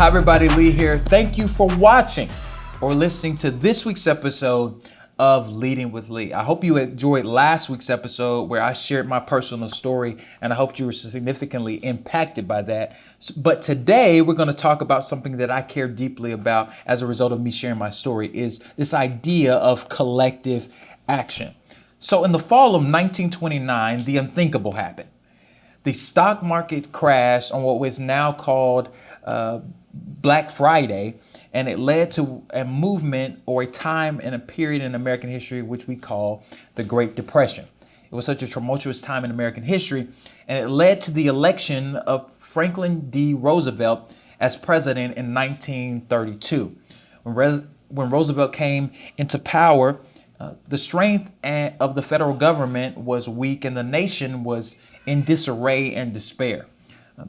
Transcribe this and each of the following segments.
Hi everybody, Lee here. Thank you for watching or listening to this week's episode of Leading with Lee. I hope you enjoyed last week's episode where I shared my personal story, and I hope you were significantly impacted by that. But today we're going to talk about something that I care deeply about as a result of me sharing my story, is this idea of collective action. So in the fall of 1929, the unthinkable happened. The stock market crashed on what was now called Black Friday, and it led to a movement or a time and a period in American history which we call the Great Depression. It was such a tumultuous time in American history, and it led to the election of Franklin D. Roosevelt as president in 1932. When Roosevelt came into power, the strength of the federal government was weak and the nation was in disarray and despair.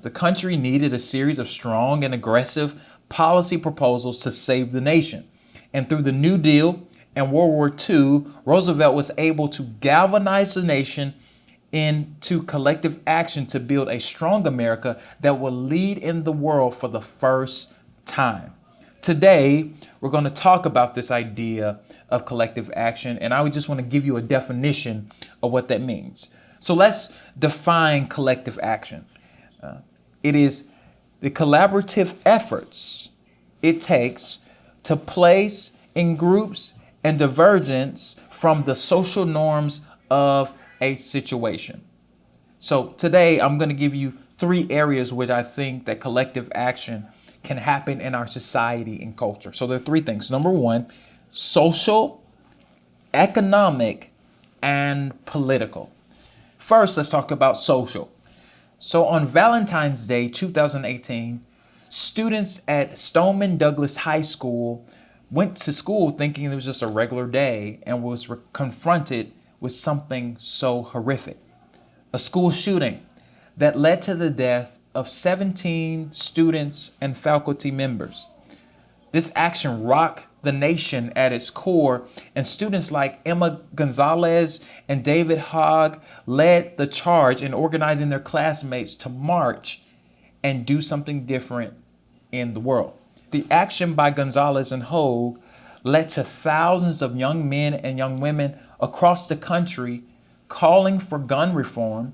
The country needed a series of strong and aggressive policy proposals to save the nation. And through the New Deal and World War II, Roosevelt was able to galvanize the nation into collective action to build a strong America that will lead in the world for the first time. Today, we're going to talk about this idea of collective action, and I would just want to give you a definition of what that means. So let's define collective action. It is the collaborative efforts it takes to place in groups and divergence from the social norms of a situation. So today I'm going to give you 3 areas which I think that collective action can happen in our society and culture. So there are 3 things. Number 1, social, economic, and political. First, let's talk about social. So on Valentine's Day 2018, students at Stoneman Douglas High School went to school thinking it was just a regular day and was confronted with something so horrific. A school shooting that led to the death of 17 students and faculty members. This action rocked the nation at its core, and students like Emma Gonzalez and David Hogg led the charge in organizing their classmates to march and do something different in the world. The action by Gonzalez and Hogg led to thousands of young men and young women across the country calling for gun reform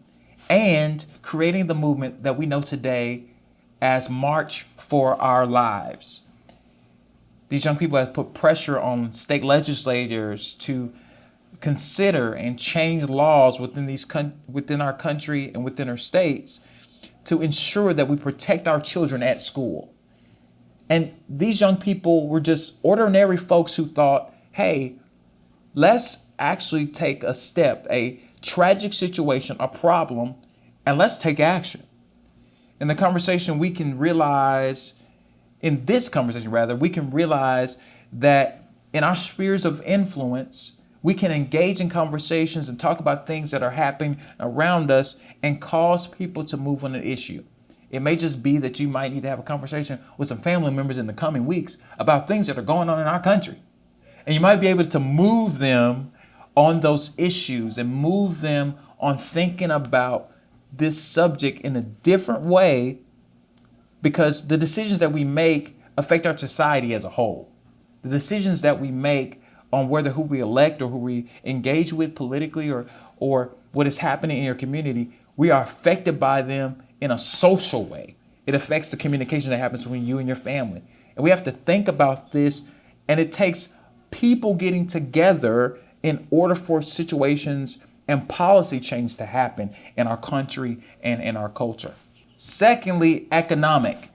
and creating the movement that we know today as March for Our Lives. These young people have put pressure on state legislators to consider and change laws within our country and within our states to ensure that we protect our children at school. And these young people were just ordinary folks who thought, hey, let's actually take a step, a tragic situation, a problem, and let's take action. In the conversation, we can realize we can realize that in our spheres of influence, we can engage in conversations and talk about things that are happening around us and cause people to move on an issue. It may just be that you might need to have a conversation with some family members in the coming weeks about things that are going on in our country. And you might be able to move them on those issues and move them on thinking about this subject in a different way, because the decisions that we make affect our society as a whole. The decisions that we make on who we elect or who we engage with politically or what is happening in your community, we are affected by them in a social way. It affects the communication that happens between you and your family. And we have to think about this, and it takes people getting together in order for situations and policy change to happen in our country and in our culture. Secondly, economic.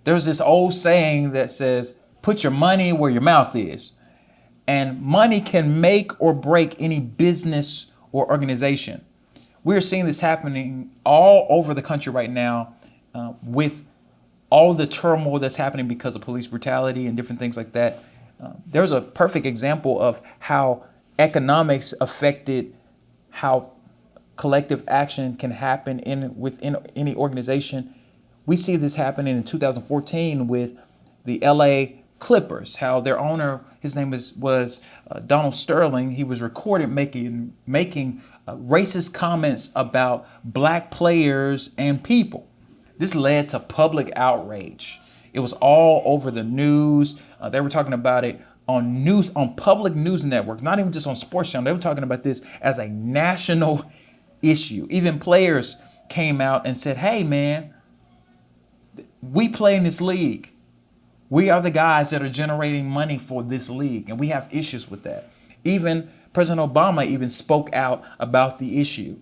There's this old saying that says, put your money where your mouth is. And money can make or break any business or organization. We're seeing this happening all over the country right now with all the turmoil that's happening because of police brutality and different things like that. There's a perfect example of how economics affected how collective action can happen within any organization. We see this happening in 2014 with the LA Clippers, how their owner, his name was Donald Sterling. He was recorded making racist comments about black players and people. This led to public outrage. It was all over the news. They were talking about it on public news networks, not even just on sports channel. They were talking about this as a national issue. Even players came out and said, hey, man, we play in this league. We are the guys that are generating money for this league, and we have issues with that. Even President Obama even spoke out about the issue.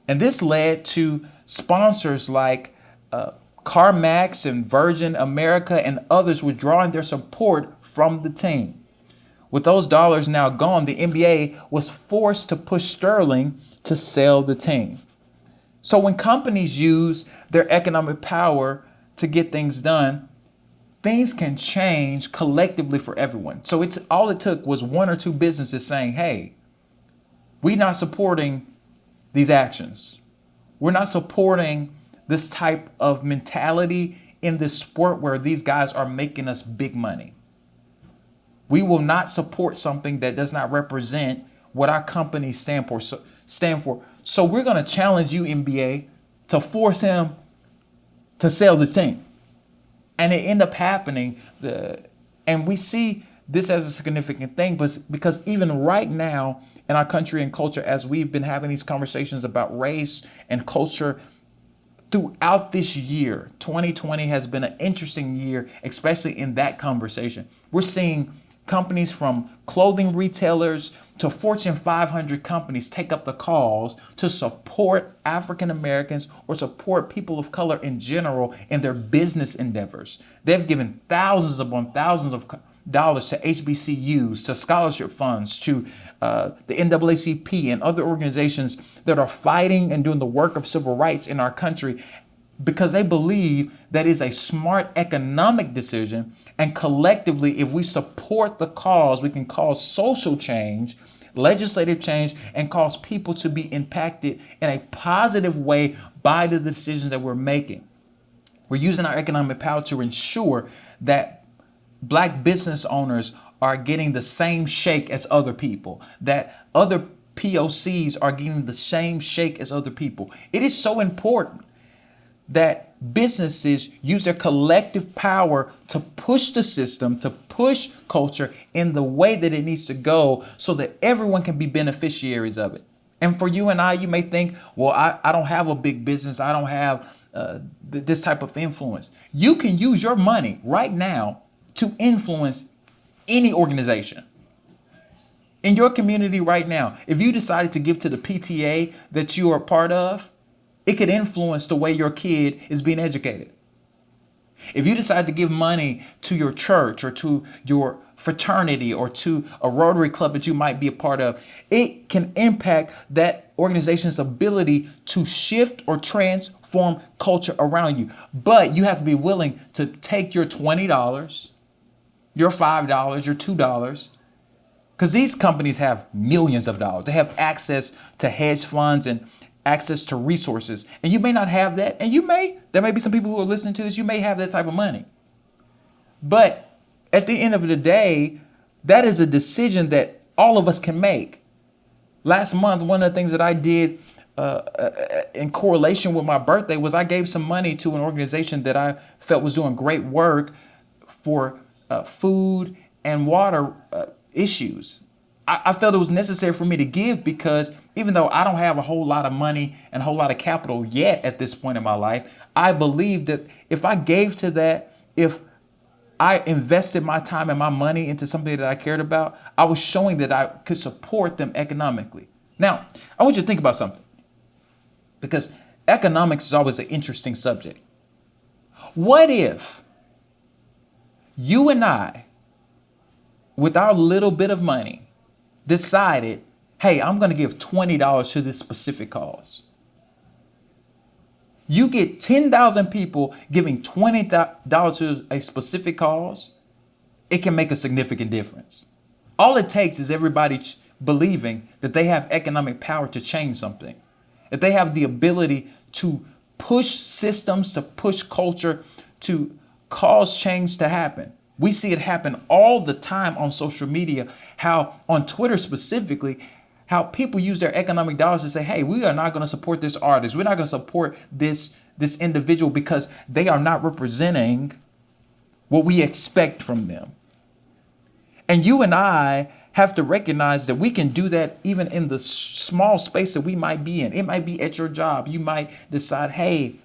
And this led to sponsors like CarMax and Virgin America and others withdrawing their support from the team. With those dollars now gone, the NBA was forced to push Sterling to sell the team. So when companies use their economic power to get things done, things can change collectively for everyone. So it's all it took was one or two businesses saying, hey, we're not supporting these actions. We're not supporting this type of mentality in this sport where these guys are making us big money. We will not support something that does not represent what our companies stand for. So we're going to challenge you, NBA, to force him to sell the team. And it ended up happening. And we see this as a significant thing, but because even right now in our country and culture, as we've been having these conversations about race and culture throughout this year, 2020 has been an interesting year, especially in that conversation. We're seeing companies from clothing retailers to Fortune 500 companies take up the calls to support African Americans or support people of color in general in their business endeavors. They've given thousands upon thousands of dollars to HBCUs, to scholarship funds, to the NAACP and other organizations that are fighting and doing the work of civil rights in our country, because they believe that is a smart economic decision. And collectively, if we support the cause, we can cause social change, legislative change, and cause people to be impacted in a positive way by the decisions that we're making. We're using our economic power to ensure that Black business owners are getting the same shake as other people, that other POCs are getting the same shake as other people. It is so important that businesses use their collective power to push the system, to push culture in the way that it needs to go so that everyone can be beneficiaries of it. And for you and I, you may think, well, I don't have a big business. I don't have this type of influence. You can use your money right now to influence any organization. In your community right now, if you decided to give to the PTA that you are a part of, it could influence the way your kid is being educated. If you decide to give money to your church or to your fraternity or to a Rotary Club that you might be a part of, it can impact that organization's ability to shift or transform culture around you. But you have to be willing to take your $20, your $5, your $2, because these companies have millions of dollars. They have access to hedge funds and access to resources. And you may not have that. And there may be some people who are listening to this, you may have that type of money. But at the end of the day, that is a decision that all of us can make. Last month, one of the things that I did in correlation with my birthday was I gave some money to an organization that I felt was doing great work for food and water issues. I felt it was necessary for me to give because even though I don't have a whole lot of money and a whole lot of capital yet at this point in my life, I believe that if I gave to that, if I invested my time and my money into something that I cared about, I was showing that I could support them economically. Now, I want you to think about something, because economics is always an interesting subject. What if you and I, with our little bit of money, decided, hey, I'm going to give $20 to this specific cause? You get 10,000 people giving $20 to a specific cause, it can make a significant difference. All it takes is everybody believing that they have economic power to change something, that they have the ability to push systems, to push culture, to cause change to happen. We see it happen all the time on social media, how on Twitter specifically, how people use their economic dollars to say, hey, we are not going to support this artist. We're not going to support this individual because they are not representing what we expect from them. And you and I have to recognize that we can do that even in the small space that we might be in. It might be at your job. You might decide, hey,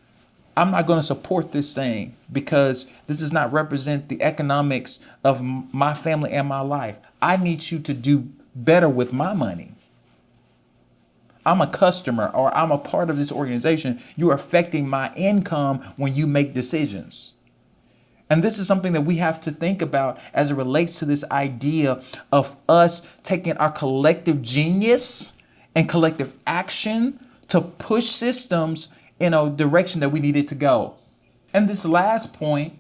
I'm not going to support this thing because this does not represent the economics of my family and my life. I need you to do better with my money. I'm a customer or I'm a part of this organization. You're affecting my income when you make decisions. And this is something that we have to think about as it relates to this idea of us taking our collective genius and collective action to push systems in a direction that we need it to go. And this last point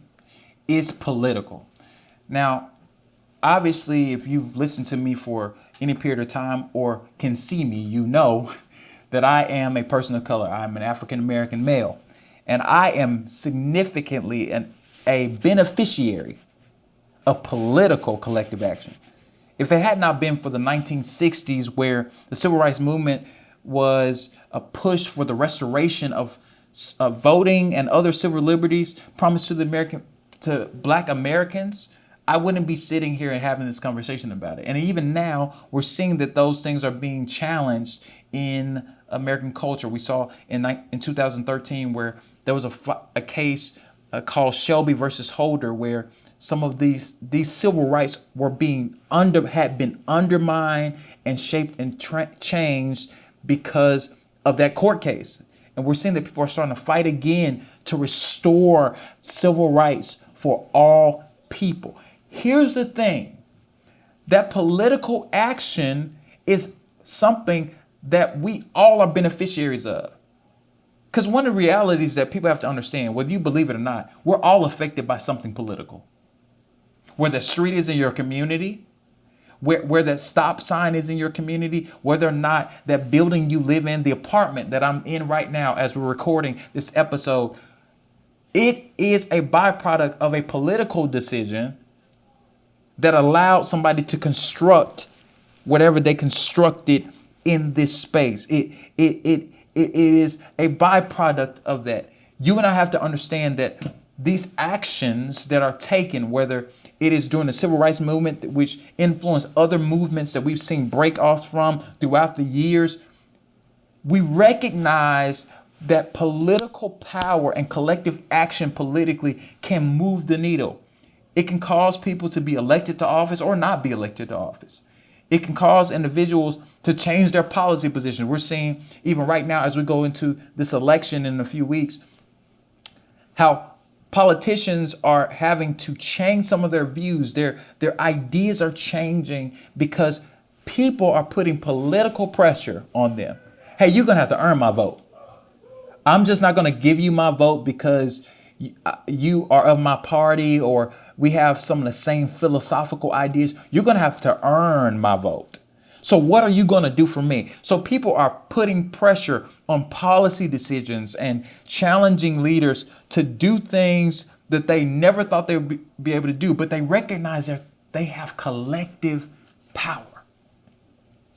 is political. Now, obviously, if you've listened to me for any period of time or can see me, you know that I am a person of color. I'm an African American male, and I am significantly a beneficiary of political collective action. If it had not been for the 1960s, where the civil rights movement was a push for the restoration of voting and other civil liberties promised to Black Americans, I wouldn't be sitting here and having this conversation about it. And even now, we're seeing that those things are being challenged in American culture. We saw in 2013 where there was a case called Shelby versus Holder, where some of these civil rights had been undermined and shaped and changed because of that court case. And we're seeing that people are starting to fight again to restore civil rights for all people. Here's the thing, that political action is something that we all are beneficiaries of. Because one of the realities that people have to understand, whether you believe it or not, we're all affected by something political. Where the street is in your community, where that stop sign is in your community, whether or not that building you live in, the apartment that I'm in right now as we're recording this episode, it is a byproduct of a political decision that allowed somebody to construct whatever they constructed in this space. It is a byproduct of that. You and I have to understand that these actions that are taken, whether it is during the civil rights movement, which influenced other movements that we've seen break-offs from throughout the years, we recognize that political power and collective action politically can move the needle. It can cause people to be elected to office or not be elected to office. It can cause individuals to change their policy position. We're seeing even right now as we go into this election in a few weeks, how politicians are having to change some of their views. Their ideas are changing because people are putting political pressure on them. Hey, you're going to have to earn my vote. I'm just not going to give you my vote because you are of my party or we have some of the same philosophical ideas. You're going to have to earn my vote. So what are you going to do for me? So people are putting pressure on policy decisions and challenging leaders to do things that they never thought they would be able to do, but they recognize that they have collective power.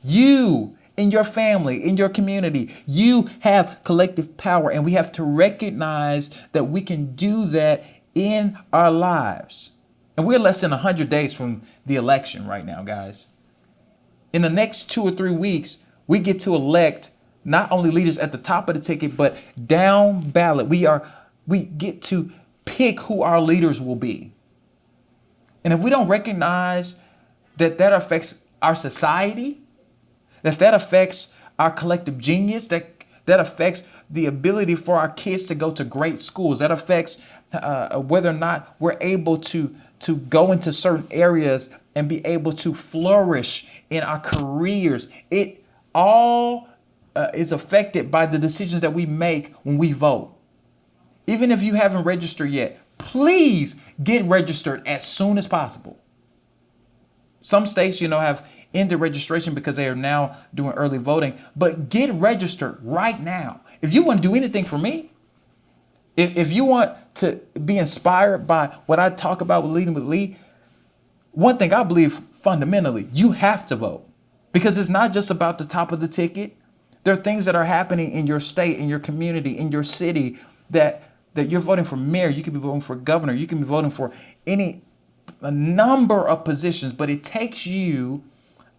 You, in your family, in your community, you have collective power, and we have to recognize that we can do that in our lives. And we're less than 100 days from the election right now, guys. In the next 2 or 3 weeks, we get to elect not only leaders at the top of the ticket, but down ballot. We get to pick who our leaders will be. And if we don't recognize that affects our society, that affects our collective genius, that affects the ability for our kids to go to great schools, that affects whether or not we're able to go into certain areas and be able to flourish in our careers. It all is affected by the decisions that we make when we vote. Even if you haven't registered yet, please get registered as soon as possible. Some states, have ended registration because they are now doing early voting, but get registered right now. If you want to do anything for me, if you want to be inspired by what I talk about with Leading with Lee, one thing I believe fundamentally, you have to vote, because it's not just about the top of the ticket. There are things that are happening in your state, in your community, in your city that you're voting for mayor. You could be voting for governor. You can be voting for a number of positions, but it takes you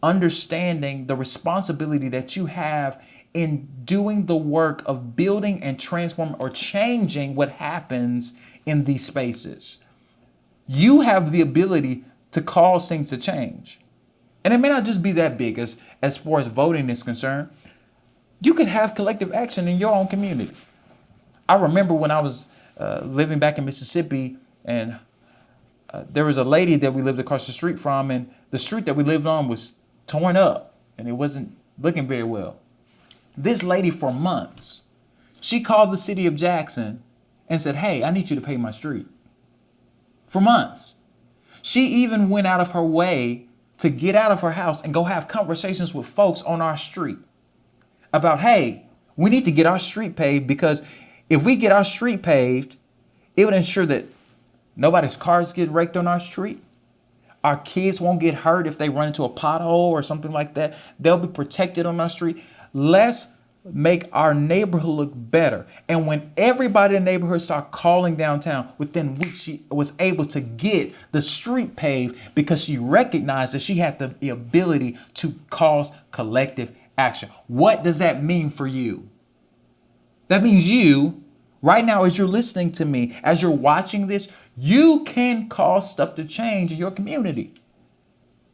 understanding the responsibility that you have in doing the work of building and transforming or changing what happens in these spaces. You have the ability to cause things to change. And it may not just be that big as far as voting is concerned. You can have collective action in your own community. I remember when I was living back in Mississippi, and there was a lady that we lived across the street from, and the street that we lived on was torn up and it wasn't looking very well. This lady, for months, she called the city of Jackson and said, "Hey, I need you to pay my street." For months. She even went out of her way to get out of her house and go have conversations with folks on our street about, hey, we need to get our street paved, because if we get our street paved, it would ensure that nobody's cars get wrecked on our street. Our kids won't get hurt if they run into a pothole or something like that. They'll be protected on our street. Let's make our neighborhood look better. And when everybody in the neighborhood started calling downtown, within weeks she was able to get the street paved because she recognized that she had the ability to cause collective action. What does that mean for you? That means you, right now, as you're listening to me, as you're watching this, you can cause stuff to change in your community.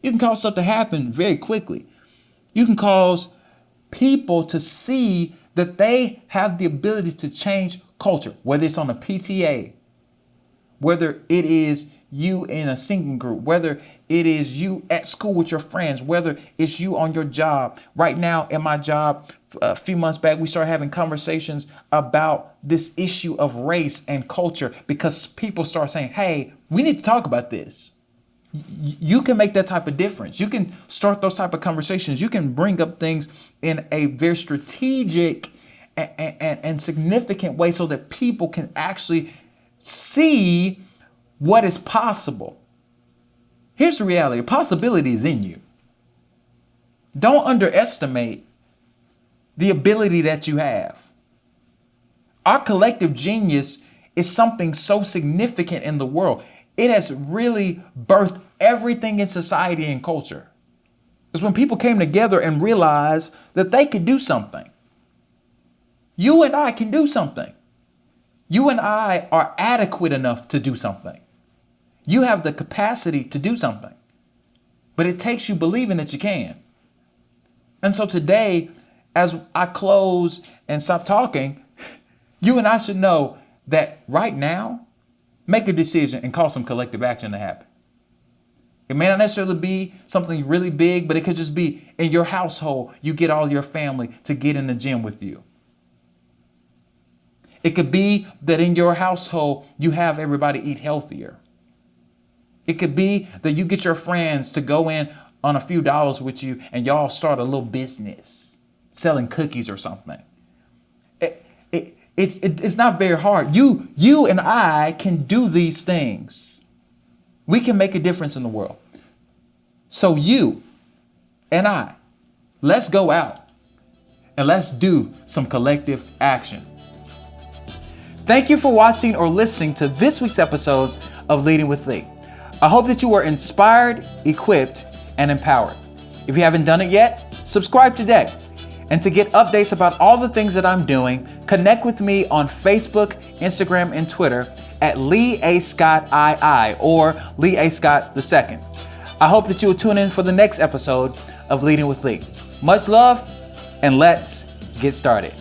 You can cause stuff to happen very quickly. You can cause people to see that they have the ability to change culture, whether it's on a PTA, whether it is you in a singing group, whether it is you at school with your friends, whether it's you on your job. Right now in my job, a few months back, we started having conversations about this issue of race and culture, because people start saying, hey, we need to talk about this. You can make that type of difference. You can start those type of conversations. You can bring up things in a very strategic and significant way so that people can actually see what is possible. Here's the reality. Possibility is in you. Don't underestimate the ability that you have. Our collective genius is something so significant in the world. It has really birthed everything in society and culture. It's when people came together and realized that they could do something. You and I can do something. You and I are adequate enough to do something. You have the capacity to do something, but it takes you believing that you can. And so today, as I close and stop talking, you and I should know that right now, make a decision and cause some collective action to happen. It may not necessarily be something really big, but it could just be in your household, you get all your family to get in the gym with you. It could be that in your household, you have everybody eat healthier. It could be that you get your friends to go in on a few dollars with you and y'all start a little business selling cookies or something. It's not very hard. You and I can do these things. We can make a difference in the world. So you and I, let's go out and let's do some collective action. Thank you for watching or listening to this week's episode of Leading with Lee. I hope that you were inspired, equipped, and empowered. If you haven't done it yet, subscribe today. And to get updates about all the things that I'm doing, connect with me on Facebook, Instagram, and Twitter at Lee A. Scott II or Lee A. Scott II. I hope that you will tune in for the next episode of Leading with Lee. Much love, and let's get started.